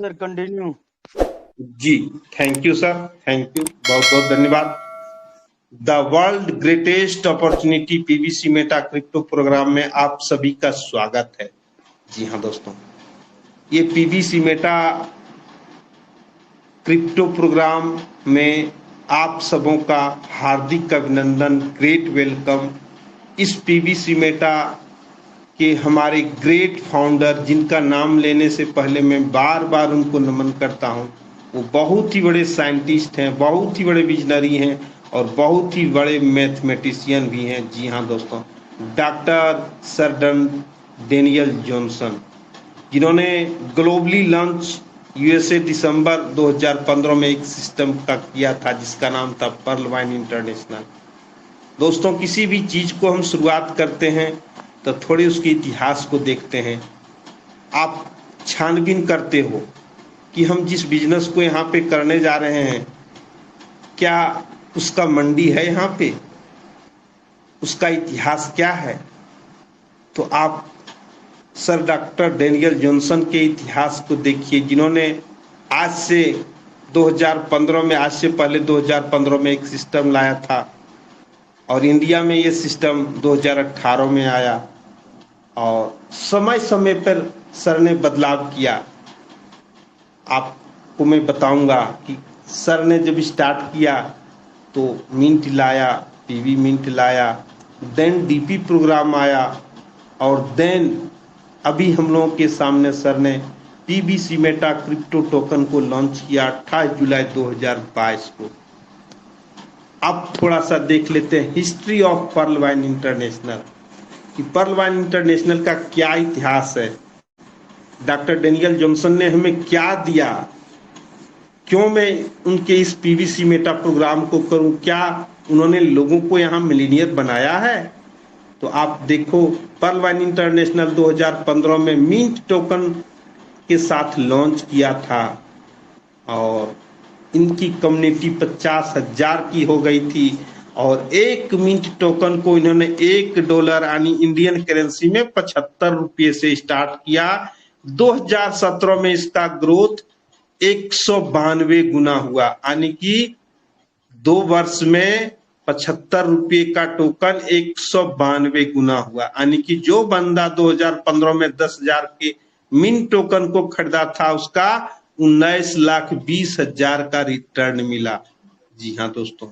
Sir continue. जी, thank you sir, thank you, बहुत बहुत धन्यवाद। The world greatest opportunity PVC meta crypto program में आप सभी का स्वागत है। जी हाँ दोस्तों, ये पीवीसी मेटा क्रिप्टो प्रोग्राम में आप सबों का हार्दिक अभिनंदन, ग्रेट वेलकम। इस पीवीसी मेटा के हमारे ग्रेट फाउंडर, जिनका नाम लेने से पहले मैं बार बार उनको नमन करता हूँ, वो बहुत ही बड़े साइंटिस्ट हैं, बहुत ही बड़े विजनरी हैं और बहुत ही बड़े मैथमेटिशियन भी हैं। जी हाँ दोस्तों, डॉक्टर सर डेनियल जॉनसन, जिन्होंने ग्लोबली लॉन्च यूएसए दिसंबर 2015 में एक सिस्टम का किया था जिसका नाम था पर्लवाइन इंटरनेशनल। दोस्तों, किसी भी चीज को हम शुरुआत करते हैं तो थोड़े उसके इतिहास को देखते हैं। आप छानबीन करते हो कि हम जिस बिजनेस को यहाँ पे करने जा रहे हैं, क्या उसका मंडी है यहाँ पे, उसका इतिहास क्या है। तो आप सर डॉक्टर डेनियल जॉनसन के इतिहास को देखिए, जिन्होंने आज से 2015 में, आज से पहले 2015 में एक सिस्टम लाया था और इंडिया में ये सिस्टम 2018 में आया और समय समय पर सर ने बदलाव किया। आपको मैं बताऊंगा कि सर ने जब स्टार्ट किया तो मिंट लाया, पीवी मिंट लाया, देन डीपी प्रोग्राम आया और देन अभी हम लोगों के सामने सर ने पीबीसी मेटा क्रिप्टो टोकन को लॉन्च किया 28 जुलाई 2022 को। अब थोड़ा सा देख लेते हैं हिस्ट्री ऑफ पर्लवाइन इंटरनेशनल, कि पर्लवाइन इंटरनेशनल का क्या इतिहास है, डॉक्टर डेनियल जॉनसन ने हमें क्या दिया, क्यों मैं उनके इस पीवीसी मेटा प्रोग्राम को करूं, क्या उन्होंने लोगों को यहाँ मिलीनियर बनाया है। तो आप देखो, पर्लवाइन इंटरनेशनल 2015 में मिंट टोकन के साथ लॉन्च किया था और इनकी कम्युनिटी 50,000 की हो गई थी और एक मिंट टोकन को इन्होंने $1 यानी इंडियन करेंसी में 75 रुपये से स्टार्ट किया। 2017 में इसका ग्रोथ 192 गुना हुआ, यानी कि 2 वर्ष में 75 रुपये का टोकन 192 गुना हुआ, यानी कि जो बंदा 2015 में 10,000 के मिंट टोकन को खरीदा था उसका 19,20,000 का रिटर्न मिला। जी हाँ दोस्तों,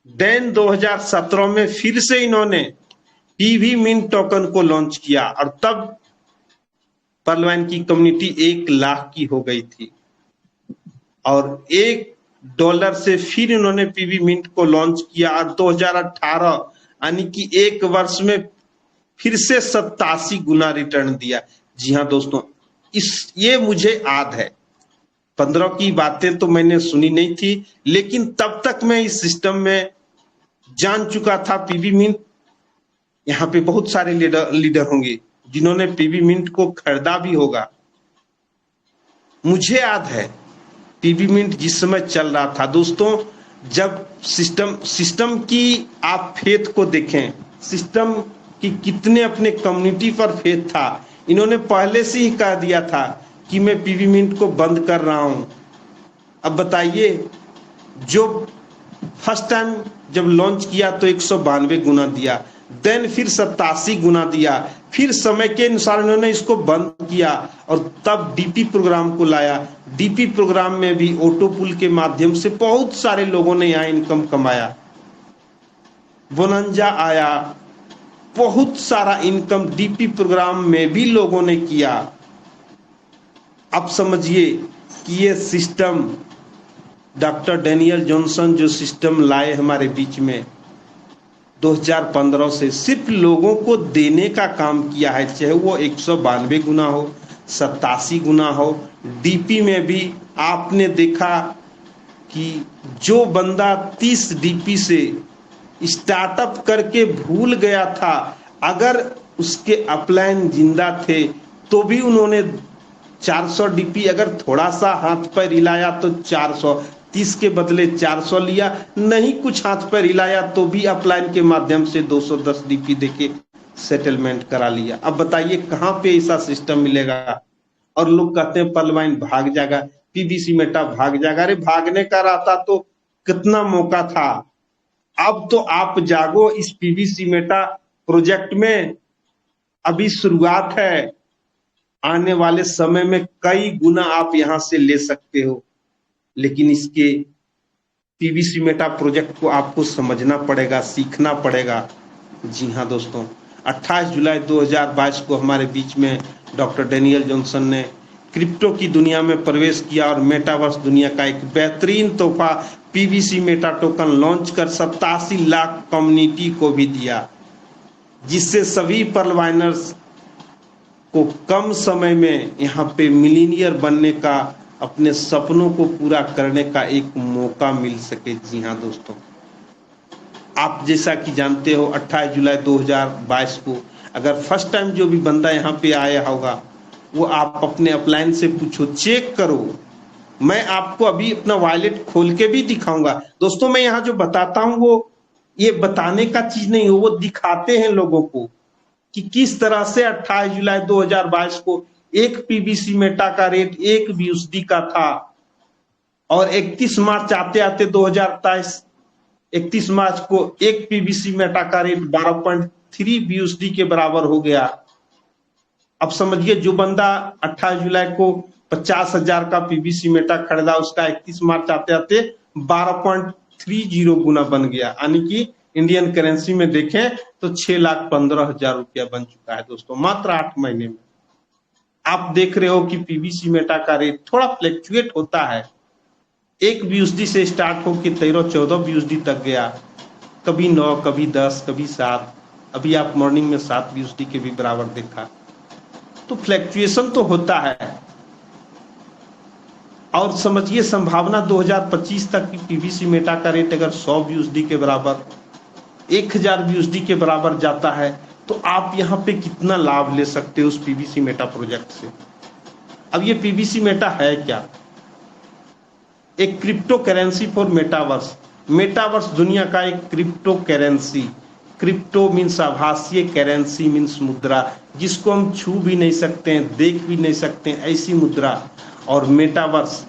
देन 2017 में फिर से इन्होंने पीवी मिंट टोकन को लॉन्च किया और तब पर्लवाइन की कम्युनिटी 1 लाख की हो गई थी और $1 से फिर इन्होंने पीवी मिंट को लॉन्च किया और 2018 यानी कि 1 वर्ष में फिर से 87 गुना रिटर्न दिया। जी हाँ दोस्तों, ये मुझे याद है, 15 की बातें तो मैंने सुनी नहीं थी, लेकिन तब तक मैं इस सिस्टम में जान चुका था। पीवी मिंट, यहाँ पे बहुत सारे लीडर होंगे जिन्होंने पीवी मिंट को खरीदा भी होगा। मुझे याद है पीवी मिंट जिस समय चल रहा था दोस्तों, जब सिस्टम की आप फेथ को देखें, सिस्टम की कितने अपने कम्युनिटी पर फेथ था। इन्होंने पहले से ही कह दिया था कि मैं पीवी मिंट को बंद कर रहा हूं। अब बताइए, जो फर्स्ट टाइम जब लॉन्च किया तो 192 गुना दिया, देन फिर 87 गुना दिया, फिर समय के अनुसार इन्होंने इसको बंद किया और तब डीपी प्रोग्राम को लाया। डीपी प्रोग्राम में भी ऑटो पुल के माध्यम से बहुत सारे लोगों ने यहाँ इनकम कमाया। बोनंजा आया, बहुत सारा इनकम डीपी प्रोग्राम में भी लोगों ने किया। अब समझिए कि ये सिस्टम डॉक्टर डेनियल जॉनसन जो सिस्टम लाए हमारे बीच में 2015 से सिर्फ लोगों को देने का काम किया है, चाहे वो 192 गुना हो, 87 गुना हो। डीपी में भी आपने देखा कि जो बंदा 30 डीपी से स्टार्टअप करके भूल गया था, अगर उसके अपलाइन जिंदा थे तो भी उन्होंने 400 डीपी, अगर थोड़ा सा हाथ पैर हिलाया तो 430 के बदले 400 लिया, नहीं कुछ हाथ पैर हिलाया तो भी अपलाइन के माध्यम से 210 डीपी देके सेटलमेंट करा लिया। अब बताइए कहाँ पे ऐसा सिस्टम मिलेगा। और लोग कहते हैं पर्लवाइन भाग जाएगा, पीवीसी मेटा भाग जाएगा। अरे भागने का रहता तो कितना मौका था। अब तो आप जागो, इस पीवीसी मेटा प्रोजेक्ट में अभी शुरुआत है, आने वाले समय में कई गुना आप यहां से ले सकते हो। लेकिन इसके पीवीसी मेटा प्रोजेक्ट को आपको समझना पड़ेगा, सीखना पड़ेगा। जी हाँ दोस्तों, 28 जुलाई 2022 को हमारे बीच में डॉक्टर डेनियल जॉनसन ने क्रिप्टो की दुनिया में प्रवेश किया और मेटावर्स दुनिया का एक बेहतरीन तोहफा पीवीसी मेटा टोकन लॉन्च कर 87 लाख कम्युनिटी को भी दिया, जिससे सभी पर्लवाइनर्स को कम समय में यहाँ पे मिलीनियर बनने का, अपने सपनों को पूरा करने का एक मौका मिल सके। जी हाँ दोस्तों, आप जैसा कि जानते हो 28 जुलाई 2022 को अगर फर्स्ट टाइम जो भी बंदा यहाँ पे आया होगा, वो आप अपने अपलाइन से पूछो, चेक करो। मैं आपको अभी अपना वॉलेट खोल के भी दिखाऊंगा दोस्तों। मैं यहाँ जो बताता हूँ वो ये बताने का चीज नहीं हो, वो दिखाते हैं लोगों को कि किस तरह से 28 जुलाई 2022 को एक पीवीसी मेटा का रेट 1 BUSD का था और 31 मार्च आते आते 2023 31 मार्च को एक पीवीसी मेटा का रेट 12.3 BUSD के बराबर हो गया। अब समझिए, जो बंदा 28 जुलाई को 50,000 का पीवीसी मेटा खरीदा, उसका 31 मार्च आते आते 12.30 गुना बन गया, यानी कि इंडियन करेंसी में देखें तो 6,15,000 रुपया बन चुका है दोस्तों, मात्र 8 महीने में। आप देख रहे हो कि पीवीसी मेटा का रेट थोड़ा फ्लैक्चुएट होता है, 1 BUSD से स्टार्ट होकर 13-14 BUSD तक गया, कभी 9, कभी 10, कभी 7। अभी आप मॉर्निंग में 7 BUSD के भी बराबर देखा, तो फ्लैक्चुएशन तो होता है। और समझिए, संभावना 2025 तक की पीवीसी मेटा का रेट अगर 100 BUSD के बराबर, 1000 BUSD के बराबर जाता है, तो आप यहाँ पे कितना लाभ ले सकते हो उस पीवीसी मेटा प्रोजेक्ट से। अब ये पीवीसी मेटा है क्या? एक crypto currency for metaverse. Metaverse दुनिया का एक क्रिप्टो करेंसी, क्रिप्टो मीन्स आभासीय, करेंसी मीन्स मुद्रा, जिसको हम छू भी नहीं सकते हैं, देख भी नहीं सकते हैं, ऐसी मुद्रा। और मेटावर्स,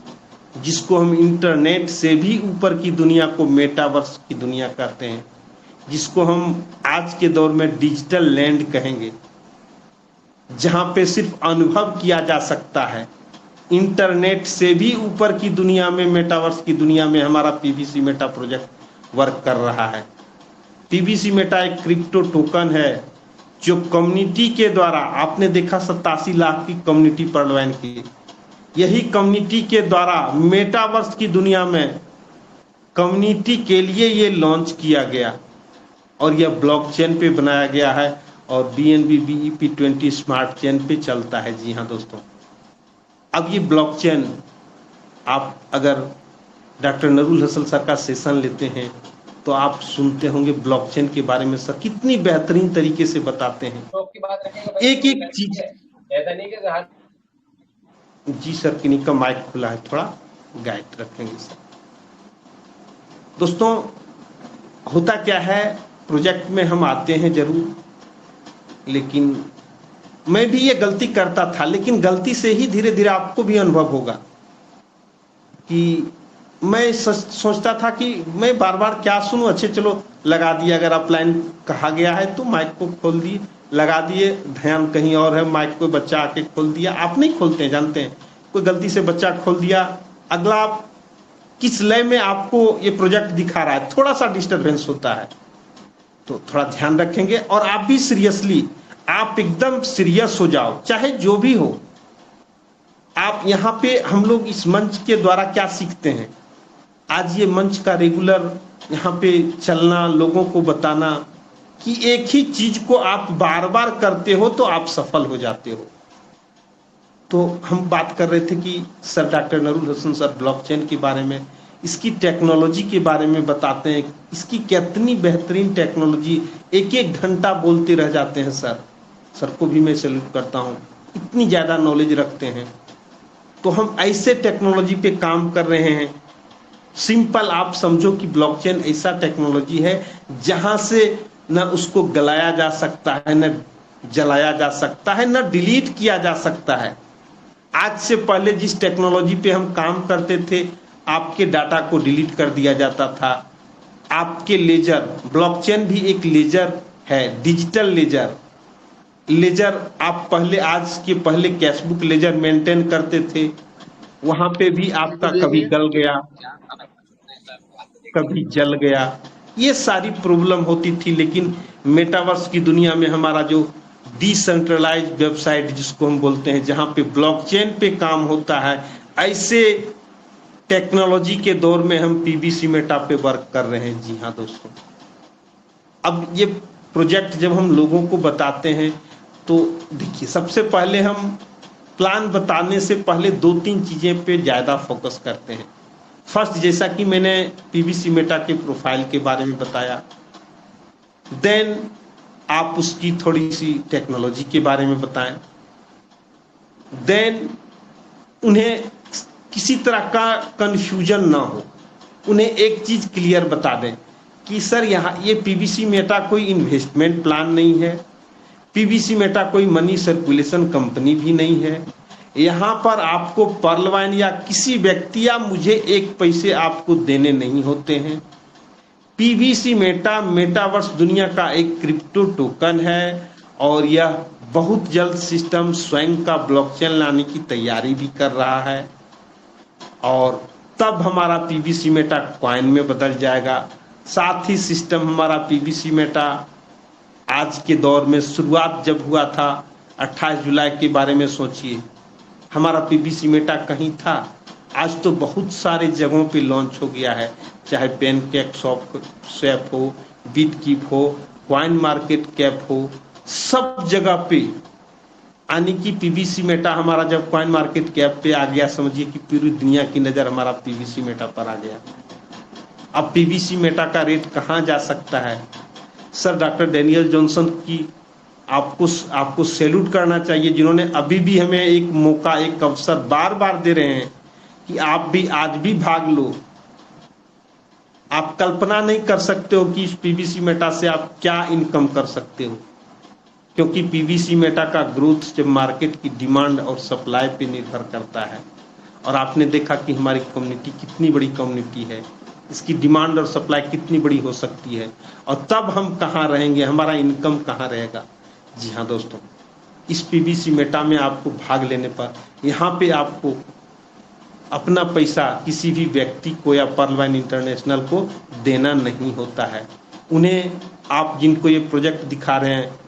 जिसको हम इंटरनेट से भी ऊपर की दुनिया को मेटावर्स की दुनिया कहते हैं, जिसको हम आज के दौर में डिजिटल लैंड कहेंगे, जहां पे सिर्फ अनुभव किया जा सकता है। इंटरनेट से भी ऊपर की दुनिया में, मेटावर्स की दुनिया में हमारा पीवीसी मेटा प्रोजेक्ट वर्क कर रहा है। पीवीसी मेटा एक क्रिप्टो टोकन है जो कम्युनिटी के द्वारा, आपने देखा 87 लाख की कम्युनिटी पर्लवाइन की, यही कम्युनिटी के द्वारा मेटावर्स की दुनिया में कम्युनिटी के लिए ये लॉन्च किया गया और यह ब्लॉकचेन पे बनाया गया है और BNB BEP20 स्मार्ट चेन पे चलता है। जी हाँ दोस्तों, अब ये ब्लॉकचेन, आप अगर डॉक्टर नरूल हसल सर का सेशन लेते हैं तो आप सुनते होंगे ब्लॉकचेन के बारे में। सर कितनी बेहतरीन तरीके से बताते हैं, एक एक चीज। ऐसा नहीं कि जी सर, किन्हीं का माइक खुला है, थोड़ा गाइड रखेंगे सर। दोस्तों, होता क्या है, प्रोजेक्ट में हम आते हैं जरूर, लेकिन मैं भी ये गलती करता था, लेकिन गलती से ही धीरे धीरे आपको भी अनुभव होगा कि मैं सोचता था कि मैं बार बार क्या सुनूं, अच्छे चलो लगा दिया, अगर अपलाइन कहा गया है तो माइक को खोल दिए, लगा दिए, ध्यान कहीं और है, माइक को बच्चा आके खोल दिया। आप नहीं खोलते हैं, जानते हैं, कोई गलती से बच्चा खोल दिया, अगला आप किस लय में आपको ये प्रोजेक्ट दिखा रहा है, थोड़ा सा डिस्टर्बेंस होता है, तो थोड़ा ध्यान रखेंगे। और आप भी सीरियसली, आप एकदम सीरियस हो जाओ, चाहे जो भी हो। आप यहाँ पे, हम लोग इस मंच के द्वारा क्या सीखते हैं, आज ये मंच का रेगुलर यहाँ पे चलना, लोगों को बताना कि एक ही चीज को आप बार बार करते हो तो आप सफल हो जाते हो। तो हम बात कर रहे थे कि sir doctor Nurul Hasan sir blockchain के बारे में, इसकी टेक्नोलॉजी के बारे में बताते हैं, इसकी कितनी बेहतरीन टेक्नोलॉजी, एक एक घंटा बोलते रह जाते हैं सर। सर को भी मैं सैल्यूट करता हूँ, इतनी ज़्यादा नॉलेज रखते हैं। तो हम ऐसे टेक्नोलॉजी पे काम कर रहे हैं। सिंपल आप समझो कि ब्लॉकचेन ऐसा टेक्नोलॉजी है जहां से न उसको गलाया जा सकता है, न जलाया जा सकता है, न डिलीट किया जा सकता है। आज से पहले जिस टेक्नोलॉजी पे हम काम करते थे, आपके डाटा को डिलीट कर दिया जाता था। आपके लेजर, ब्लॉकचेन भी एक लेजर है, डिजिटल लेजर। लेजर आप पहले, आज के पहले कैशबुक लेजर मेंटेन करते थे, वहां पे भी आपका कभी गल गया, कभी जल गया, ये सारी प्रॉब्लम होती थी। लेकिन मेटावर्स की दुनिया में हमारा जो डिसेंट्रलाइज्ड वेबसाइट जिसको हम बोलते हैं, जहां पे ब्लॉकचेन पे काम होता है, ऐसे टेक्नोलॉजी के दौर में हम पीबीसी मेटा पे वर्क कर रहे हैं। जी हाँ दोस्तों, अब ये प्रोजेक्ट जब हम लोगों को बताते हैं तो देखिए, सबसे पहले हम प्लान बताने से पहले 2-3 चीजें पे ज्यादा फोकस करते हैं। फर्स्ट, जैसा कि मैंने पीबीसी मेटा के प्रोफाइल के बारे में बताया, देन आप उसकी थोड़ी सी टेक्नोलॉजी के बारे में बताएं, देन उन्हें किसी तरह का कंफ्यूजन ना हो, उन्हें एक चीज क्लियर बता दें कि सर यहाँ ये पीबीसी मेटा कोई इन्वेस्टमेंट प्लान नहीं है, पीबीसी मेटा कोई मनी सर्कुलेशन कंपनी भी नहीं है। यहाँ पर आपको पर्लवाइन या किसी व्यक्ति या मुझे एक पैसे आपको देने नहीं होते हैं। पीबीसी मेटा मेटावर्स दुनिया का एक क्रिप्टो टोकन है और यह बहुत जल्द सिस्टम स्वयं का ब्लॉकचेन लाने की तैयारी भी कर रहा है, और तब हमारा पीबीसी मेटा कॉइन में बदल जाएगा। साथ ही सिस्टम हमारा पीबीसी मेटा आज के दौर में शुरुआत जब हुआ था 28 जुलाई के बारे में सोचिए, हमारा पीबीसी मेटा कहीं था, आज तो बहुत सारे जगहों पे लॉन्च हो गया है, चाहे पेनकेक स्वैप हो, बिटकीप हो, कॉइन मार्केट कैप हो, सब जगह पे। यानी कि पीबीसी मेटा हमारा जब कॉइन मार्केट कैप पे आ गया, समझिए कि पूरी दुनिया की नजर हमारा पीबीसी मेटा पर आ गया। अब पीबीसी मेटा का रेट कहाँ जा सकता है? सर, डॉक्टर डैनियल जॉनसन की आपको सैल्यूट करना चाहिए, जिन्होंने अभी भी हमें एक मौका, एक अवसर बार बार दे रहे हैं कि आप भी आज भी भाग लो। आप कल्पना नहीं कर सकते हो कि इस पीबीसी मेटा से आप क्या इनकम कर सकते हो, क्योंकि पीबीसी मेटा का ग्रोथ जब मार्केट की डिमांड और सप्लाई पे निर्भर करता है। और आपने देखा कि हमारी कम्युनिटी कितनी बड़ी कम्युनिटी है, इसकी डिमांड और सप्लाई कितनी बड़ी हो सकती है, और तब हम कहाँ रहेंगे, हमारा इनकम कहाँ रहेगा। जी हाँ दोस्तों, इस पीबीसी मेटा में आपको भाग लेने पर यहाँ पे आपको अपना पैसा किसी भी व्यक्ति को या पर्लवाइन इंटरनेशनल को देना नहीं होता है। उन्हें आप जिनको ये प्रोजेक्ट दिखा रहे हैं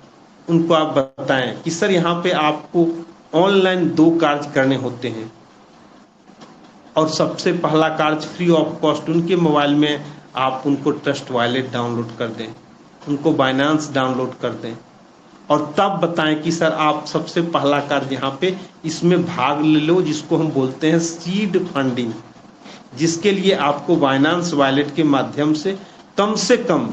उनको आप बताएं कि सर यहाँ पे आपको ऑनलाइन 2 कार्य करने होते हैं, और सबसे पहला कार्य फ्री ऑफ कॉस्ट, उनके मोबाइल में आप उनको ट्रस्ट वॉलेट डाउनलोड कर दें, उनको बाइनेंस डाउनलोड कर दें, और तब बताएं कि सर आप सबसे पहला कार्य यहाँ पे इसमें भाग ले लो, जिसको हम बोलते हैं सीड फंडिंग, जिसके लिए आपको बाइनेंस वॉलेट के माध्यम से कम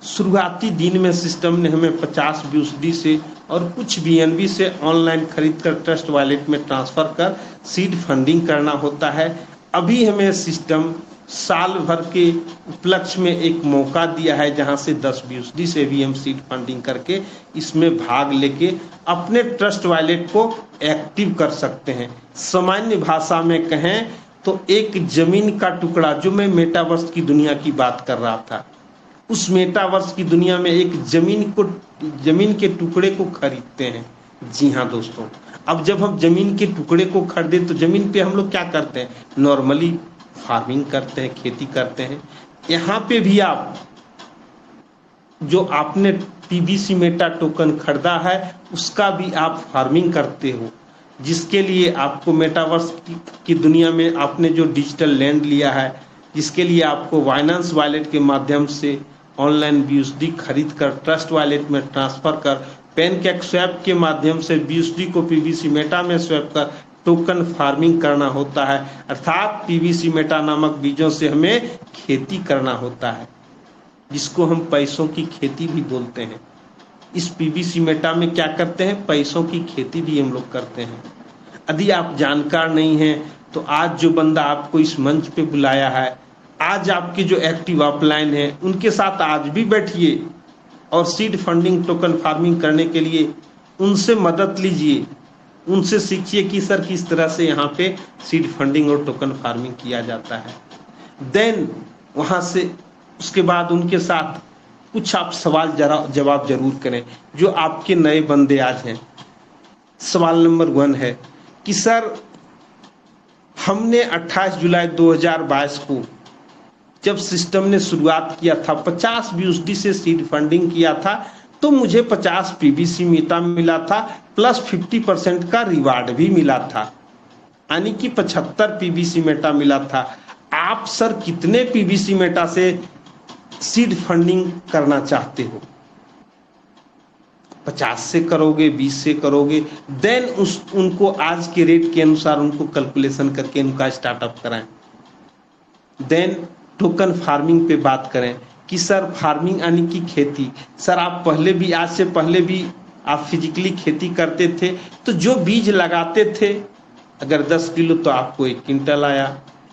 शुरुआती दिन में सिस्टम ने हमें 50 BUSD से और कुछ BNB से ऑनलाइन खरीद कर ट्रस्ट वॉलेट में ट्रांसफर कर सीड फंडिंग करना होता है। अभी हमें सिस्टम साल भर के उपलक्ष्य में एक मौका दिया है, जहां से 10 BUSD से भी हम सीड फंडिंग करके इसमें भाग लेके अपने ट्रस्ट वॉलेट को एक्टिव कर सकते हैं। सामान्य भाषा में कहें तो एक जमीन का टुकड़ा, जो मैं मेटावर्स की दुनिया की बात कर रहा था, उस मेटावर्स की दुनिया में एक जमीन के टुकड़े को खरीदते हैं। जी हाँ दोस्तों, अब जब हम जमीन के टुकड़े को खरीदे तो जमीन पे हम लोग क्या करते हैं, नॉर्मली फार्मिंग करते हैं, खेती करते हैं। यहाँ पे भी आप जो आपने पीबीसी मेटा टोकन खरीदा है उसका भी आप फार्मिंग करते हो, जिसके लिए आपको मेटावर्स की दुनिया में आपने जो डिजिटल लैंड लिया है, जिसके लिए आपको बाइनेंस वॉलेट के माध्यम से ऑनलाइन BUSD खरीद कर ट्रस्ट वॉलेट में ट्रांसफर कर पेनकेक स्वैप के माध्यम से BUSD को पीबीसी मेटा में स्वैप कर टोकन फार्मिंग करना होता है। अर्थात पीबीसी मेटा नामक बीजों से हमें खेती करना होता है, जिसको हम पैसों की खेती भी बोलते हैं। इस पीबीसी मेटा में क्या करते हैं, पैसों की खेती भी हम लोग करते हैं। यदि आप जानकार नहीं हैं तो आज जो बंदा आपको इस मंच पे बुलाया है, आज आपके जो एक्टिव अपलाइन है, उनके साथ आज भी बैठिए और सीड फंडिंग टोकन फार्मिंग करने के लिए उनसे मदद लीजिए। उनसे सीखिए कि सर किस तरह से यहाँ पे सीड फंडिंग और टोकन फार्मिंग किया जाता है। देन वहाँ से उसके बाद उनके साथ कुछ आप सवाल जवाब जरूर करें जो आपके नए बंदे आज हैं। सवाल नंबर 1 है कि सर हमने 28 जुलाई 2022 को जब सिस्टम ने शुरुआत किया था 50 BUSD से सीड फंडिंग किया था तो मुझे 50 PBC मेटा मिला था प्लस 50% का रिवार्ड भी मिला था, यानी कि 75 PBC मेटा मिला था। आप सर कितने PBC मेटा से सीड फंडिंग करना चाहते हो? 50 से करोगे, 20 से करोगे? देन उनको आज के रेट के अनुसार उनको कैलकुलेशन करके उनका स्टार्टअप कराएं। देन टोकन फार्मिंग पे बात करें कि सर फार्मिंग यानी कि खेती। सर आप पहले भी, आज से पहले भी आप फिजिकली खेती करते थे तो जो बीज लगाते थे अगर 10 किलो तो आपको 1 क्विंटल आया,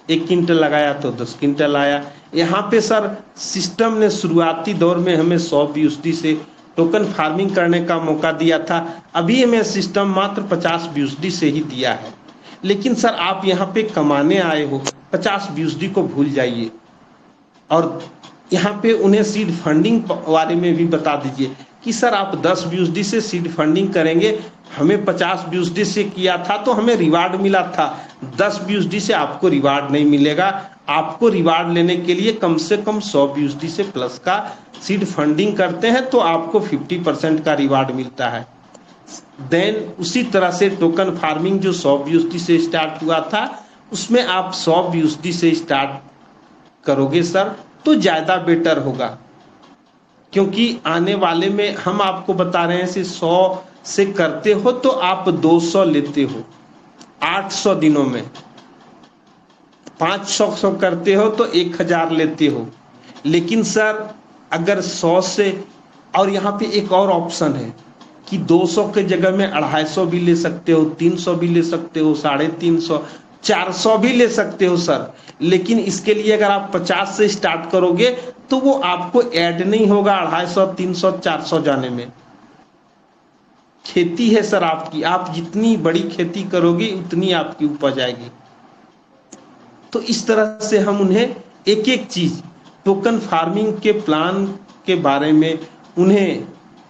1 क्विंटल लगाया तो 10 क्विंटल आया। यहाँ पे सर सिस्टम ने शुरुआती दौर में हमें 100 BUSD से टोकन फार्मिंग करने का मौका दिया था, अभी हमें सिस्टम मात्र 50 BUSD से ही दिया है। लेकिन सर आप यहाँ पे कमाने आए हो, 50 BUSD को भूल जाइए और यहाँ पे उन्हें सीड फंडिंग बारे में भी बता दीजिए कि सर आप 10 BUSD से सीड फंडिंग करेंगे, हमें 50 BUSD से किया था तो हमें रिवार्ड मिला था, 10 BUSD से आपको रिवार्ड नहीं मिलेगा। आपको रिवार्ड लेने के लिए कम से कम 100 BUSD से प्लस का सीड फंडिंग करते हैं तो आपको 50% का रिवार्ड मिलता है। देन उसी तरह से टोकन फार्मिंग जो 100 BUSD से स्टार्ट हुआ था उसमें आप 100 BUSD से स्टार्ट करोगे सर तो ज्यादा बेटर होगा, क्योंकि आने वाले में हम आपको बता रहे हैं कि 100 से करते हो तो आप 200 लेते हो 800 दिनों में, 500 करते हो तो 1000 लेते हो। लेकिन सर अगर 100 से, और यहाँ पे एक और ऑप्शन है कि 200 के जगह में 250 भी ले सकते हो, 300 भी ले सकते हो, 350, 400 भी ले सकते हो सर। लेकिन इसके लिए अगर आप 50 से स्टार्ट करोगे तो वो आपको ऐड नहीं होगा 250, 300, 400 जाने में। खेती है सर आपकी, आप जितनी बड़ी खेती करोगे उतनी आपकी उपज आएगी। तो इस तरह से हम उन्हें एक एक चीज टोकन फार्मिंग के प्लान के बारे में उन्हें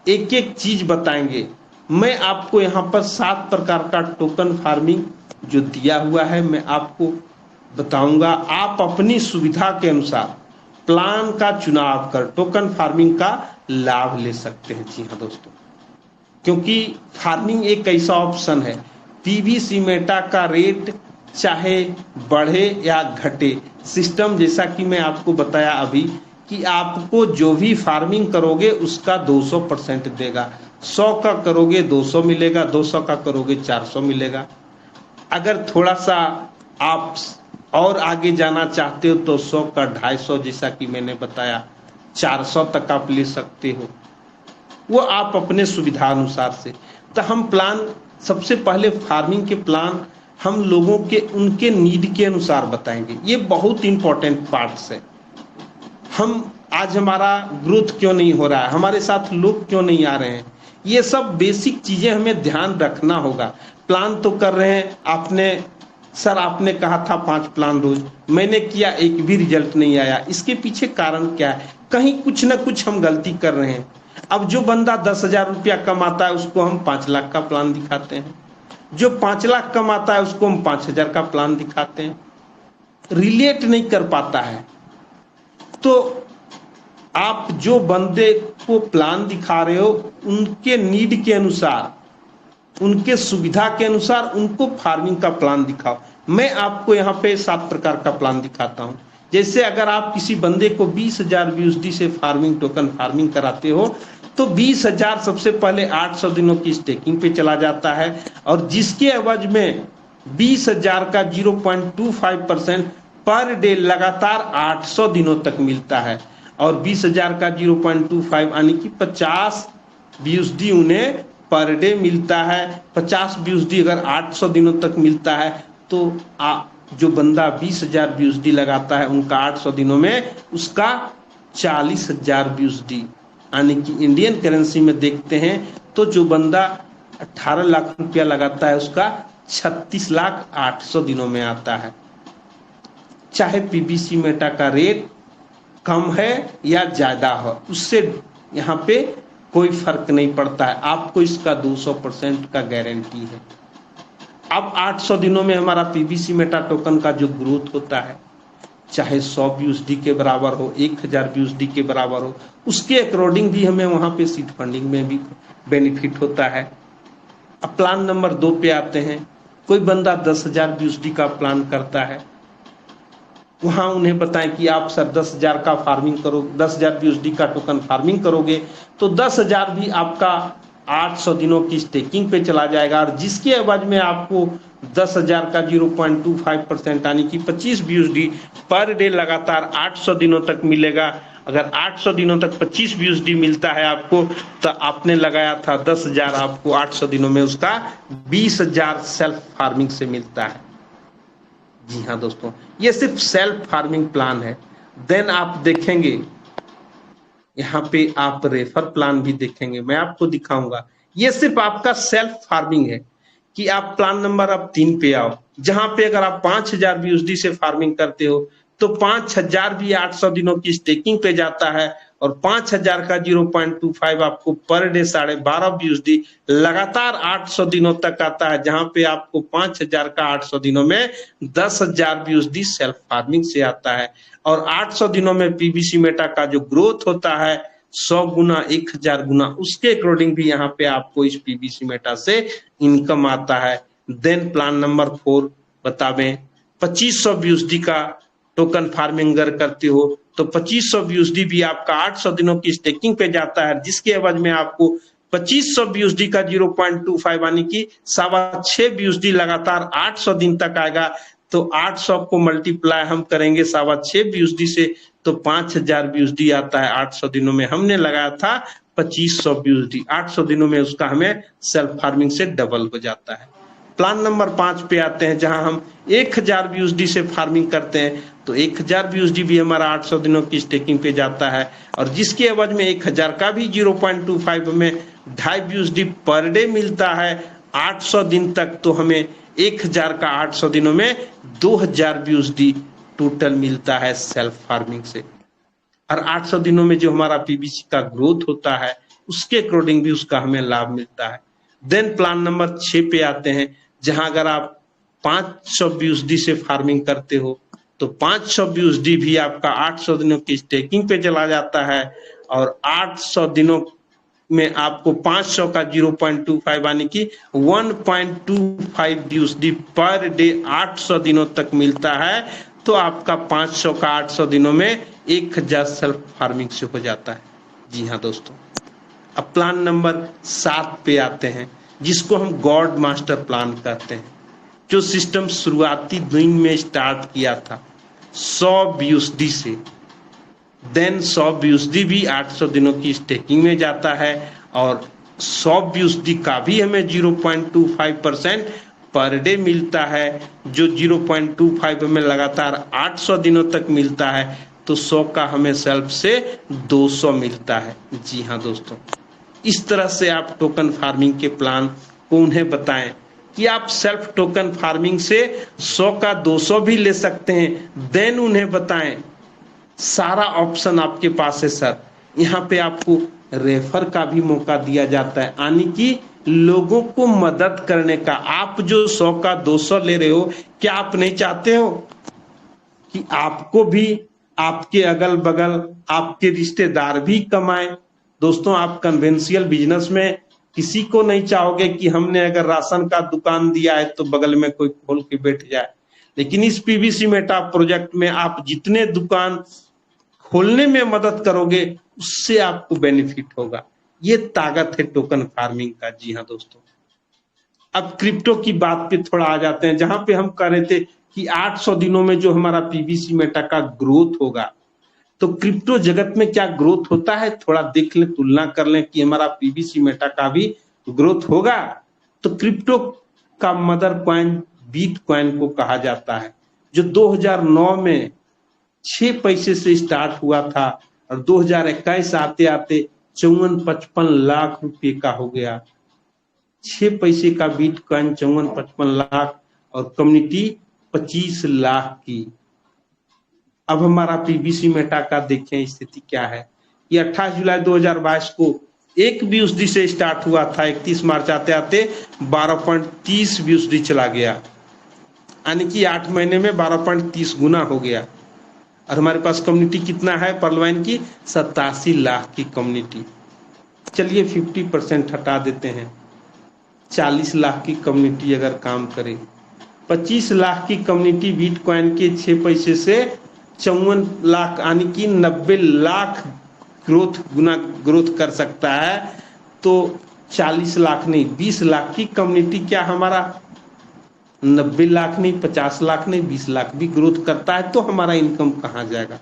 एक एक चीज बताएंगे। मैं आपको यहाँ पर 7 प्रकार का टोकन फार्मिंग जो दिया हुआ है मैं आपको बताऊंगा। आप अपनी सुविधा के अनुसार प्लान का चुनाव कर टोकन फार्मिंग का लाभ ले सकते हैं। जी हाँ दोस्तों, क्योंकि फार्मिंग एक ऐसा ऑप्शन है, PBC मेटा का रेट चाहे बढ़े या घटे, सिस्टम जैसा कि मैं आपको बताया अभी कि आपको जो भी फार्मिंग करोगे उसका 200% देगा। 100 का करोगे 200 मिलेगा, 200 का करोगे 400 मिलेगा। अगर थोड़ा सा आप और आगे जाना चाहते हो तो 100 का 250, जैसा कि मैंने बताया 400 तक आप ले सकते हो, वो आप अपने सुविधा अनुसार से। तो हम प्लान सबसे पहले फार्मिंग के प्लान हम लोगों के उनके नीड के अनुसार बताएंगे। ये बहुत इंपॉर्टेंट पार्ट्स है। हम आज हमारा ग्रोथ क्यों नहीं हो रहा है, हमारे साथ लोग क्यों नहीं आ रहे हैं, ये सब बेसिक चीजें हमें ध्यान रखना होगा। प्लान तो कर रहे हैं, आपने कहा था 5 प्लान रोज, मैंने किया, एक भी रिजल्ट नहीं आया। इसके पीछे कारण क्या है? कहीं कुछ ना कुछ हम गलती कर रहे हैं। अब जो बंदा 10,000 रुपया कमाता है उसको हम 5 लाख का प्लान दिखाते हैं, जो 5 लाख कमाता है उसको हम 5,000 का प्लान दिखाते हैं, रिलेट नहीं कर पाता है। तो आप जो बंदे को प्लान दिखा रहे हो उनके नीड के अनुसार, उनके सुविधा के अनुसार उनको फार्मिंग का प्लान दिखाओ। मैं आपको यहाँ पे 7 प्रकार का प्लान दिखाता हूँ। जैसे अगर आप किसी बंदे को 20,000 BUSD से फार्मिंग टोकन फार्मिंग कराते हो तो 20,000 सबसे पहले 800 दिनों की स्टेकिंग पे चला जाता है, और जिसके एवज में 20,000 का 0.25% पर डे लगातार 800 दिनों तक मिलता है, और 20,000 का 0.25 यानी कि 50 BUSD उन्हें पर डे मिलता है। 50 BUSD अगर 800 दिनों तक मिलता है तो जो बंदा 20,000 BUSD लगाता है उनका 800 दिनों में उसका 40,000 BUSD, यानी कि इंडियन करेंसी में देखते हैं तो जो बंदा 18 लाख रुपया लगाता है उसका 36,800 दिनों में आता है। चाहे पीबीसी मेटा का रेट कम है या ज्यादा हो, उससे यहाँ पे कोई फर्क नहीं पड़ता है, आपको इसका 200% का गारंटी है। अब 800 दिनों में हमारा पीबीसी मेटा टोकन का जो ग्रोथ होता है, चाहे 100 BUSD के बराबर हो, 1000 BUSD के बराबर हो, उसके अकॉर्डिंग भी हमें वहां पे सीड फंडिंग में भी बेनिफिट होता है। अब प्लान नंबर 2 पे आते हैं। कोई बंदा 10,000 BUSD का प्लान करता है, वहां उन्हें बताएं कि आप सर 10,000 का फार्मिंग करो, 10,000 BUSD का टोकन फार्मिंग करोगे तो 10,000 भी आपका 800 दिनों की स्टेकिंग पे चला जाएगा, और जिसके एवज में आपको 10,000 का 0.25% यानी कि 25 BUSD पर डे लगातार 800 दिनों तक मिलेगा। अगर 800 दिनों तक 25 BUSD मिलता है आपको, तो आपने लगाया था 10,000, आपको 800 दिनों में उसका 20,000 सेल्फ फार्मिंग से मिलता है। जी हाँ दोस्तों, ये सिर्फ सेल्फ फार्मिंग प्लान है। देन आप देखेंगे यहाँ पे आप रेफर प्लान भी देखेंगे, मैं आपको दिखाऊंगा। ये सिर्फ आपका सेल्फ फार्मिंग है कि आप प्लान नंबर अब 3 पे आओ, जहां पे अगर आप 5,000 BUSD से फार्मिंग करते हो तो 5,000 भी 800 दिनों की स्टेकिंग पे जाता है, और 5,000 का 0.25 आपको पर डे 12.5 BUSD लगातार 800 दिनों तक आता है, जहां पे आपको 5,000 का 800 दिनों में 10,000 BUSD सेल्फ फार्मिंग से आता है। और 800 दिनों में पीबीसी मेटा का जो ग्रोथ होता है 100 गुना 1,000 गुना, उसके अकॉर्डिंग भी यहाँ पे आपको इस पीबीसी मेटा से इनकम आता है। देन प्लान नंबर 4 बतावें, 2500 BUSD का टोकन फार्मिंग अगर करते हो तो 2500 BUSD भी आपका 800 दिनों की स्टेकिंग पे जाता है, जिसके एवज में आपको 2500 BUSD का 0.25 यानी कि 6.25 BUSD लगातार 800 दिन तक आएगा। तो 800 को मल्टीप्लाई हम करेंगे 6.25 BUSD से, तो 5,000 BUSD आता है 800 दिनों में। हमने लगाया था 2500 BUSD, 800 दिनों में उसका हमें सेल्फ फार्मिंग से डबल हो जाता है। प्लान नंबर 5 पे आते हैं, जहां हम 1,000 BUSD से फार्मिंग करते हैं, तो 1,000 BUSD भी हमारा 800 दिनों की स्टेकिंग पे जाता है, और जिसके एवज में 1,000 का भी 0.25 में 2.5 BUSD पर डे मिलता है 800 दिन तक। तो हमें 1,000 का 800 दिनों में 2,000 BUSD टोटल मिलता है सेल्फ फार्मिंग से। और 800 दिनों में जो हमारा पीबीसी का ग्रोथ होता है उसके अकॉर्डिंग भी उसका हमें लाभ मिलता है। देन प्लान नंबर 6 पे आते हैं, जहां अगर आप 500 BUSD से फार्मिंग करते हो तो 500 BUSD भी आपका 800 दिनों की स्टेकिंग पे चला जाता है, और 800 दिनों में आपको 500 का 0.25 यानी कि 1.25 BUSD पर डे 800 दिनों तक मिलता है। तो आपका 500 का 800 दिनों में 1,000 सेल्फ फार्मिंग से हो जाता है। जी हाँ दोस्तों, अब प्लान नंबर 7 पे आते हैं, जिसको हम गॉड मास्टर प्लान कहते हैं, जो सिस्टम शुरुआती दिन में स्टार्ट किया था 100 BUSD से। देन 100 BUSD भी 800 दिनों की स्टेकिंग में जाता है, और 100 BUSD का भी हमें 0.25% पर डे मिलता है, जो 0.25 हमें लगातार 800 दिनों तक मिलता है। तो 100 का हमें सेल्फ से 200 मिलता है। जी हाँ दोस्तों, इस तरह से आप टोकन फार्मिंग के प्लान को उन्हें बताएं कि आप सेल्फ टोकन फार्मिंग से 100 का 200 भी ले सकते हैं। देन उन्हें बताएं सारा ऑप्शन आपके पास है सर, यहाँ पे आपको रेफर का भी मौका दिया जाता है, यानी कि लोगों को मदद करने का। आप जो 100 का 200 ले रहे हो, क्या आप नहीं चाहते हो कि आपको भी आपके अगल बगल आपके रिश्तेदार भी कमाएं? दोस्तों, आप कन्वेंशियल बिजनेस में किसी को नहीं चाहोगे कि हमने अगर राशन का दुकान दिया है तो बगल में कोई खोल के बैठ जाए, लेकिन इस पीबीसी मेटा प्रोजेक्ट में आप जितने दुकान खोलने में मदद करोगे उससे आपको बेनिफिट होगा। ये ताकत है टोकन फार्मिंग का। जी हाँ दोस्तों, अब क्रिप्टो की बात पे थोड़ा आ जाते हैं, जहां पे हम कह रहे थे कि 800 दिनों में जो हमारा पीबीसी मेटा का ग्रोथ होगा, तो क्रिप्टो जगत में क्या ग्रोथ होता है थोड़ा देख लें, तुलना कर लें कि हमारा पीबीसी मेटा का भी ग्रोथ होगा। तो क्रिप्टो का मदर कॉइन बिटकॉइन को कहा जाता है, जो 2009 में 6 पैसे से स्टार्ट हुआ था, और 2021 आते आते 54-55 लाख रुपए का हो गया। 6 पैसे का बिटकॉइन 54-55 लाख और कम्युनिटी 25 लाख की। अब हमारा पीबीसी मेटा का देखें स्थिति क्या है। ये 28 जुलाई 2022 को 1 BUSD से स्टार्ट हुआ था, 31 मार्च आते आते 12.30 BUSD चला गया, यानी कि 8 महीने में 12.30 गुना हो गया। और हमारे पास कम्युनिटी कितना है पर्लवाइन की? 87 लाख की कम्युनिटी। चलिए 50% हटा देते हैं, 40 लाख की कम्युनिटी अगर काम करे, 25 लाख की कम्युनिटी बिटकॉइन के 6 पैसे से 54 लाख यानी कि 90 लाख ग्रोथ कर सकता है। तो 40 लाख नहीं 20 लाख की कम्युनिटी क्या हमारा 90 लाख नहीं 50 लाख नहीं 20 लाख भी ग्रोथ करता है तो हमारा इनकम कहाँ जाएगा?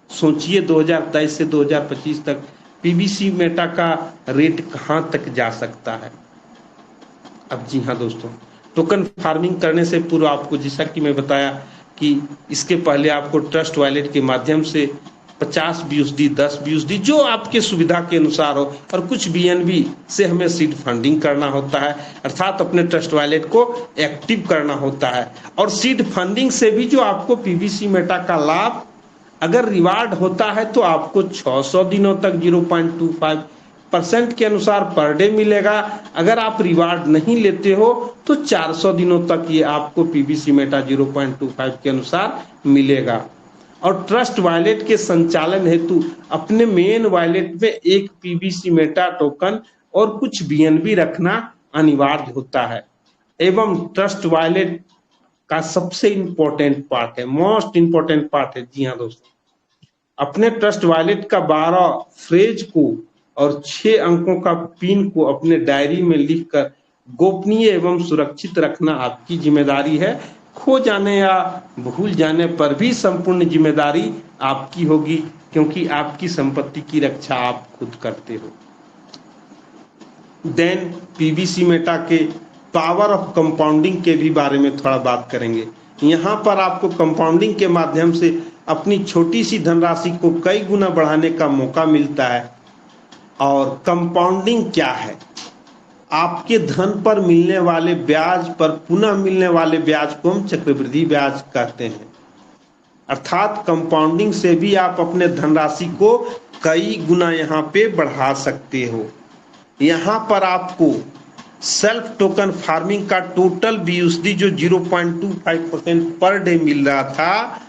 सोचिए 2023 से 2025 तक पीबीसी मेटा का रेट कहाँ तक जा सकता है। अब जी हाँ दोस्तों, टोकन फार्मिंग करने से पूर्व आपको, जैसा कि मैं बताया कि इसके पहले आपको ट्रस्ट वॉलेट के माध्यम से 50 BUSD 10 BUSD जो आपके सुविधा के अनुसार हो, और कुछ BNB से हमें सीड फंडिंग करना होता है, अर्थात अपने ट्रस्ट वॉलेट को एक्टिव करना होता है। और सीड फंडिंग से भी जो आपको पीबीसी मेटा का लाभ अगर रिवार्ड होता है तो आपको 600 दिनों तक 0.25% के अनुसार पर डे मिलेगा। अगर आप रिवार्ड नहीं लेते हो तो 400 दिनों तक ये आपको पीबीसी मेटा 0.25 के अनुसार मिलेगा। और ट्रस्ट वॉलेट के संचालन हेतु अपने मेन वॉलेट में एक पीबीसी मेटा टोकन और कुछ BNB रखना अनिवार्य होता है। एवं ट्रस्ट वॉलेट का सबसे इंपॉर्टेंट पार्ट है, मोस्ट इंपॉर्टेंट पार्ट है, जी हाँ दोस्तों, अपने ट्रस्ट वॉलेट का 12 फ्रेज को और 6 अंकों का पिन को अपने डायरी में लिखकर गोपनीय एवं सुरक्षित रखना आपकी जिम्मेदारी है। खो जाने या भूल जाने पर भी संपूर्ण जिम्मेदारी आपकी होगी, क्योंकि आपकी संपत्ति की रक्षा आप खुद करते हो। देन पीबीसी मेटा के पावर ऑफ कंपाउंडिंग के भी बारे में थोड़ा बात करेंगे। यहाँ पर आपको कंपाउंडिंग के माध्यम से अपनी छोटी सी धनराशि को कई गुना बढ़ाने का मौका मिलता है। और कंपाउंडिंग क्या है? आपके धन पर मिलने वाले ब्याज पर पुनः मिलने वाले ब्याज को हम चक्रवृद्धि ब्याज कहते हैं। अर्थात कंपाउंडिंग से भी आप अपने धनराशि को कई गुना यहाँ पे बढ़ा सकते हो। यहाँ पर आपको सेल्फ टोकन फार्मिंग का टोटल BUSD जो 0.25% पर डे मिल रहा था,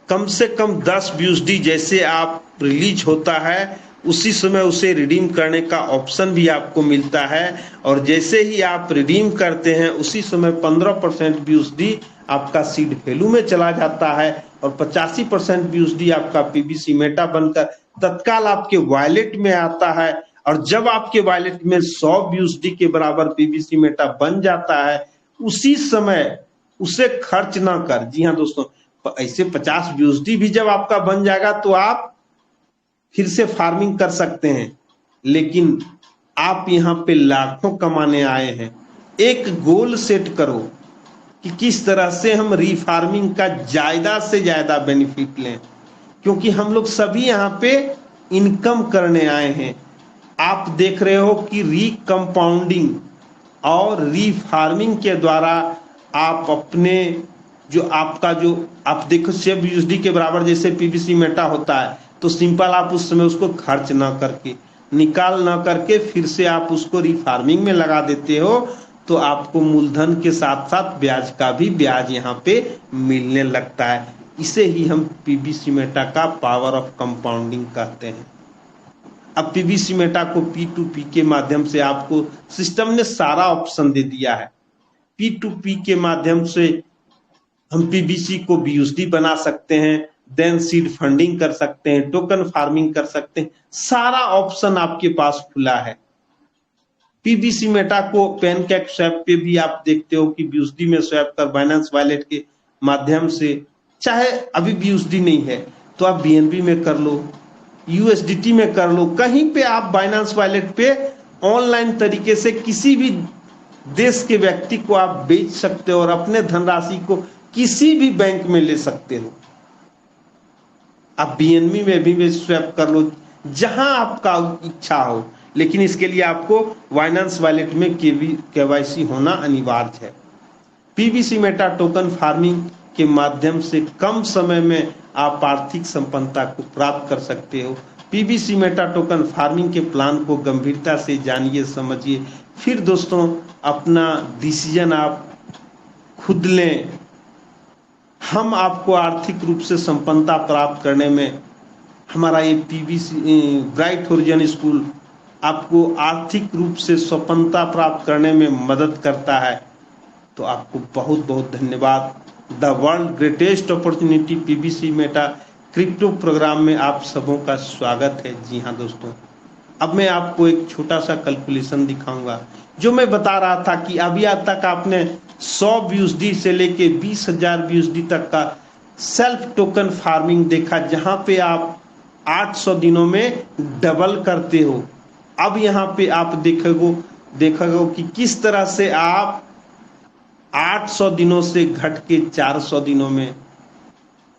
कम से कम 10 BUSD जैसे आप रिलीज होता है उसी समय उसे रिडीम करने का ऑप्शन भी आपको मिलता है। और जैसे ही आप रिडीम करते हैं उसी समय 15% BUSD आपका सीड वैल्यू में चला जाता है और 85% BUSD आपका पीबीसी मेटा बनकर तत्काल आपके वॉलेट में आता है। और जब आपके वॉलेट में 100 BUSD के बराबर पीबीसी मेटा बन जाता है, उसी समय उसे खर्च ना कर, जी हाँ दोस्तों, ऐसे 50 BUSD भी जब आपका बन जाएगा तो आप फिर से फार्मिंग कर सकते हैं। लेकिन आप यहाँ पे लाखों कमाने आए हैं, एक गोल सेट करो कि किस तरह से हम रीफार्मिंग का ज्यादा से ज्यादा बेनिफिट लें, क्योंकि हम लोग सभी यहाँ पे इनकम करने आए हैं। आप देख रहे हो कि रीकंपाउंडिंग और रीफार्मिंग के द्वारा आप अपने जो आपका जो आप देखो 6 BUSD के बराबर जैसे पीबीसी मेटा होता है, तो सिंपल आप उस समय उसको खर्च ना करके निकाल ना करके फिर से आप उसको रीफार्मिंग में लगा देते हो, तो आपको मूलधन के साथ साथ ब्याज का भी ब्याज यहाँ पे मिलने लगता है। इसे ही हम पीबीसी मेटा का पावर ऑफ कंपाउंडिंग कहते हैं। अब पीबीसी मेटा को P2P के माध्यम से आपको सिस्टम ने सारा ऑप्शन दे दिया है। P2P के माध्यम से हम पीबीसी को BUSD बना सकते हैं, देन सीड फंडिंग कर सकते हैं, टोकन फार्मिंग कर सकते हैं, सारा ऑप्शन आपके पास खुला है। पीबीसी मेटा को पैनकेक स्वैप पे भी आप देखते हो कि BUSD में स्वैप कर बाइनेंस वॉलेट के माध्यम से, चाहे अभी BUSD नहीं है तो आप BNB में कर लो, USDT में कर लो, कहीं पे आप बाइनेंस वॉलेट पे ऑनलाइन तरीके से किसी भी देश के व्यक्ति को आप बेच सकते हो और अपने धनराशि को किसी भी बैंक में ले सकते हो। आप BNB में भी स्वैप कर लो, जहां आपका इच्छा हो, लेकिन इसके लिए आपको बाइनेंस वॉलेट में केवाईसी होना अनिवार्य है। पीवीसी मेटा टोकन फार्मिंग के माध्यम से कम समय में आप आर्थिक संपन्नता को प्राप्त कर सकते हो। पीवीसी मेटा टोकन फार्मिंग के प्लान को गंभीरता से जानिए, समझिए, फिर दोस्तों अपना डिसीजन आप खुद लें। हम आपको आर्थिक रूप से संपन्नता प्राप्त करने में, हमारा ये पीवीसी ब्राइट होरिजन स्कूल आपको आर्थिक रूप से संपन्नता प्राप्त करने में मदद करता है। तो आपको बहुत बहुत धन्यवाद। The world greatest opportunity PVC meta crypto program में आप सबों का स्वागत है। जी हाँ दोस्तों, अब मैं आपको एक छोटा सा कैलकुलेशन दिखाऊंगा। जो मैं बता रहा था कि अभी तक आपने 100 BUSD से लेके 20,000 BUSD तक का सेल्फ टोकन फार्मिंग देखा, जहां पे आप 800 दिनों में डबल करते हो। अब यहाँ पे आप देखोगे कि किस तरह से आप 800 दिनों से घट के 400 दिनों में,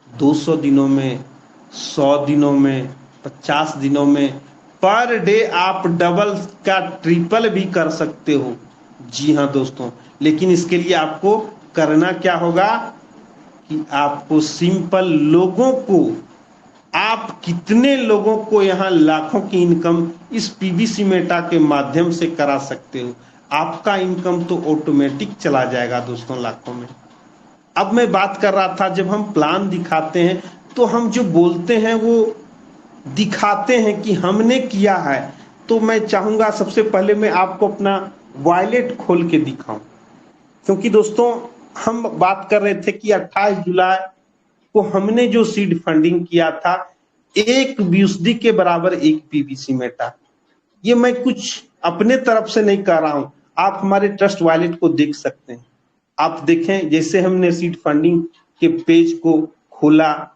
200 दिनों में, 100 दिनों में, 50 दिनों में, पर डे आप डबल का ट्रिपल भी कर सकते हो। जी हाँ दोस्तों, लेकिन इसके लिए आपको करना क्या होगा कि आपको सिंपल लोगों को, आप कितने लोगों को यहाँ लाखों की इनकम इस पीवीसी मेटा के माध्यम से करा सकते हो, आपका इनकम तो ऑटोमेटिक चला जाएगा दोस्तों लाखों में। अब मैं बात कर रहा था, जब हम प्लान दिखाते हैं तो हम जो बोलते हैं वो दिखाते हैं कि हमने किया है। तो मैं चाहूंगा सबसे पहले मैं आपको अपना वॉलेट खोल के दिखाऊं, क्योंकि दोस्तों हम बात कर रहे थे कि 28 जुलाई को हमने जो सीड फंडिंग किया था 1 BUSD के बराबर 1 पीवीसी मेटा। ये मैं कुछ अपने तरफ से नहीं कर रहा हूं, आप हमारे ट्रस्ट वॉलेट को देख सकते हैं। आप देखें, जैसे हमने सीड फंडिंग के पेज को खोला,